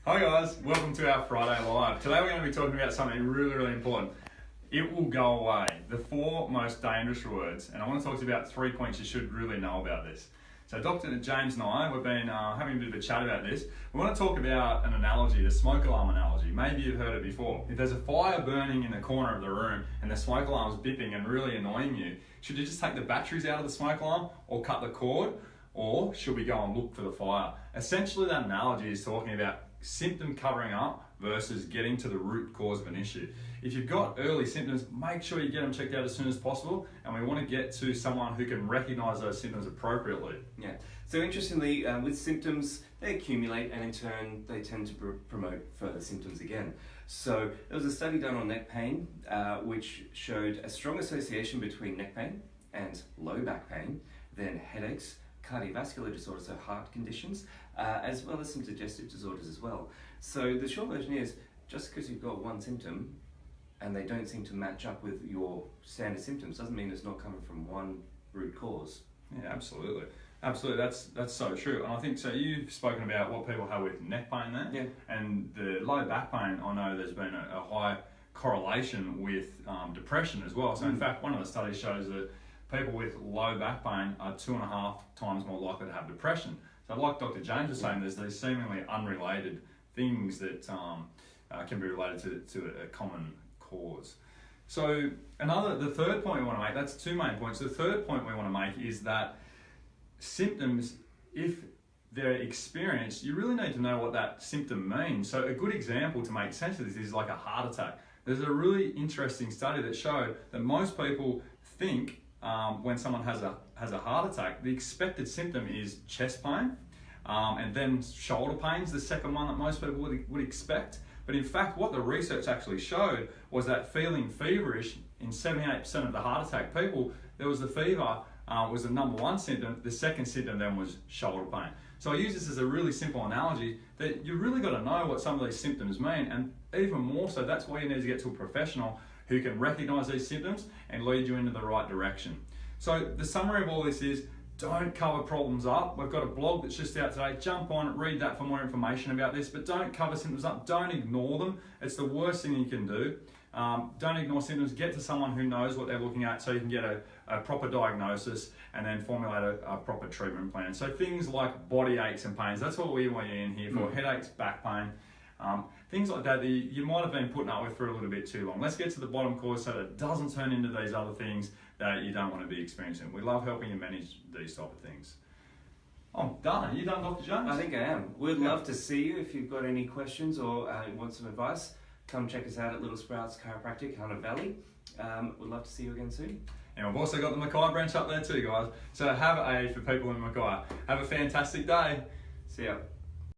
Hi guys, welcome to our Friday Live. Today we're going to be talking about something really important. It will go away. The 4 most dangerous words, and I want to talk to you about 3 points you should really know about this. So Dr. James and I, we've been having a bit of a chat about this. We want to talk about an analogy, the smoke alarm analogy. Maybe you've heard it before. If there's a fire burning in the corner of the room and the smoke alarm is beeping and really annoying you, should you just take the batteries out of the smoke alarm or cut the cord? Or should we go and look for the fire? Essentially that analogy is talking about symptom covering up versus getting to the root cause of an issue. If you've got early symptoms, make sure you get them checked out as soon as possible, and we want to get to someone who can recognize those symptoms appropriately. Yeah. So interestingly, with symptoms, they accumulate and in turn they tend to promote further symptoms again. So there was a study done on neck pain which showed a strong association between neck pain and low back pain, then headaches, cardiovascular disorders, so heart conditions, as well as some digestive disorders as well. So the short version is, just because you've got one symptom and they don't seem to match up with your standard symptoms doesn't mean it's not coming from one root cause. Yeah, absolutely. Absolutely, that's so true. And I think, so you've spoken about what people have with neck pain there. Yeah. And the low back pain, I know there's been a high correlation with depression as well. So in fact, one of the studies shows that people with low back pain are 2.5 times more likely to have depression. So like Dr. James was saying, there's these seemingly unrelated things that can be related to a common cause. So the third point we want to make, that's 2 main points. The third point we want to make is that symptoms, if they're experienced, you really need to know what that symptom means. So a good example to make sense of this is like a heart attack. There's a really interesting study that showed that most people think when someone has a heart attack, the expected symptom is chest pain, and then shoulder pain is the second one that most people would expect. But in fact, what the research actually showed was that feeling feverish in 78% of the heart attack people, there was the fever was the number 1 symptom. The second symptom then was shoulder pain. So I use this as a really simple analogy that you really got to know what some of these symptoms mean, and even more so, that's why you need to get to a professional who can recognize these symptoms and lead you into the right direction. So the summary of all this is, don't cover problems up. We've got a blog that's just out today. Jump on it, read that for more information about this, but don't cover symptoms up. Don't ignore them. It's the worst thing you can do. Don't ignore symptoms. Get to someone who knows what they're looking at so you can get a proper diagnosis and then formulate a proper treatment plan. So things like body aches and pains, that's what we want you in here for. Headaches, back pain, things like that you might have been putting up with for a little bit too long. Let's get to the bottom cause so that it doesn't turn into these other things that you don't want to be experiencing. We love helping you manage these type of things. I'm done. Are you done, Dr. Jones? I think I am. We'd love to see you if you've got any questions or want some advice. Come check us out at Little Sprouts Chiropractic, Hunter Valley. We'd love to see you again soon. And we've also got the Mackay branch up there too, guys. So for people in Mackay, have a fantastic day. See ya.